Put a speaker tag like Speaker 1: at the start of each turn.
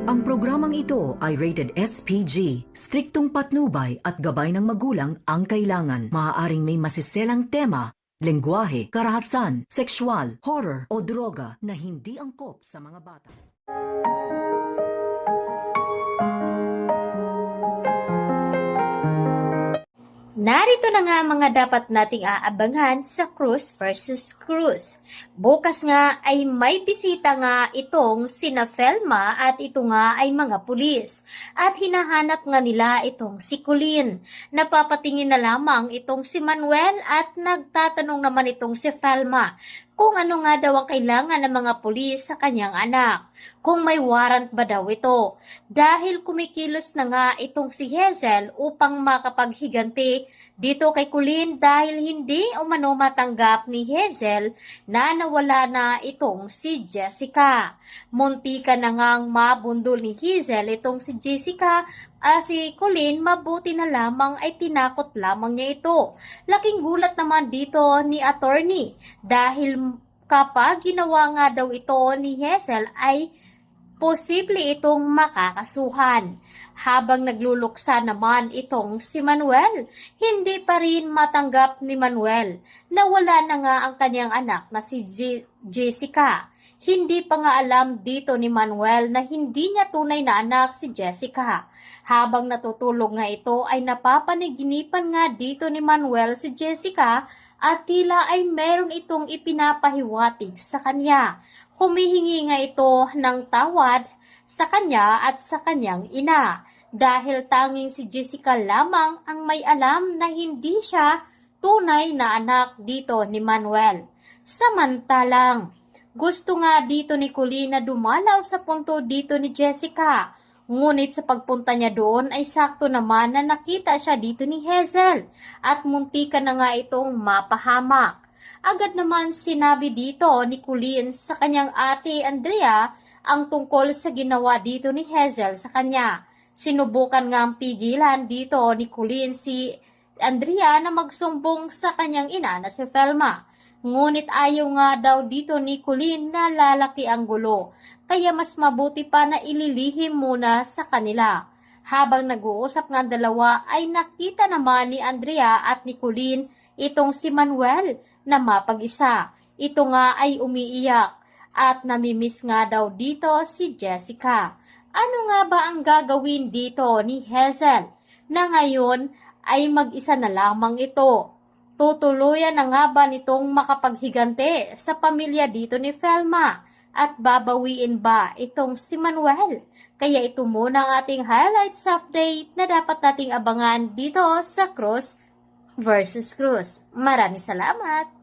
Speaker 1: Ang programang ito ay rated SPG. Striktong patnubay at gabay ng magulang ang kailangan. Maaaring may masiselang tema, lengguwahe, karahasan, sexual, horror o droga na hindi angkop sa mga bata.
Speaker 2: Narito na nga ang mga dapat nating aabangan sa Cruz versus Cruz. Bukas nga ay may bisita nga itong sina Felma at ito nga ay mga pulis. At hinahanap nga nila itong si Colleen. Napapatingin na lamang itong si Manuel at nagtatanong naman itong si Felma kung ano nga daw ang kailangan ng mga pulis sa kanyang anak. Kung may warrant ba daw ito. Dahil kumikilos na nga itong si Hazel upang makapaghiganti dito kay Colleen dahil hindi umano matanggap ni Hazel na nawala na itong si Jessica. Muntika na ngang mabundol ni Hazel itong si Jessica. Si Colleen, mabuti na lamang ay tinakot lamang niya ito. Laking gulat naman dito ni attorney dahil kapag ginawa nga daw ito ni Hazel ay posible itong makakasuhan. Habang nagluluksa naman itong si Manuel, hindi pa rin matanggap ni Manuel na wala na nga ang kanyang anak na si Jessica. Hindi pa nga alam dito ni Manuel na hindi niya tunay na anak si Jessica. Habang natutulog nga ito ay napapanaginipan nga dito ni Manuel si Jessica at tila ay meron itong ipinapahiwatig sa kanya. Humihingi nga ito ng tawad sa kanya at sa kanyang ina dahil tanging si Jessica lamang ang may alam na hindi siya tunay na anak dito ni Manuel. Samantalang, gusto nga dito ni Colleen na dumalaw sa punto dito ni Jessica. Ngunit sa pagpunta niya doon ay sakto naman na nakita siya dito ni Hazel at muntika na nga itong mapahamak. Agad naman sinabi dito ni Colleen sa kanyang ate Andrea ang tungkol sa ginawa dito ni Hazel sa kanya. Sinubukan nga ang pigilan dito ni Colleen si Andrea na magsumbong sa kanyang ina na si Felma. Ngunit ayaw nga daw dito ni Colleen na lalaki ang gulo, kaya mas mabuti pa na ililihim muna sa kanila. Habang nag-uusap nga ang dalawa ay nakita naman ni Andrea at ni Colleen itong si Manuel na mapag-isa. Ito nga ay umiiyak at namimiss nga daw dito si Jessica. Ano nga ba ang gagawin dito ni Hazel na ngayon ay mag-isa na lamang ito? Tutuluyan na nga ba nitong makapaghiganti sa pamilya dito ni Felma at babawiin ba itong si Manuel? Kaya ito muna ang ating highlights update na dapat nating abangan dito sa Cruz versus Cruz. Maraming salamat!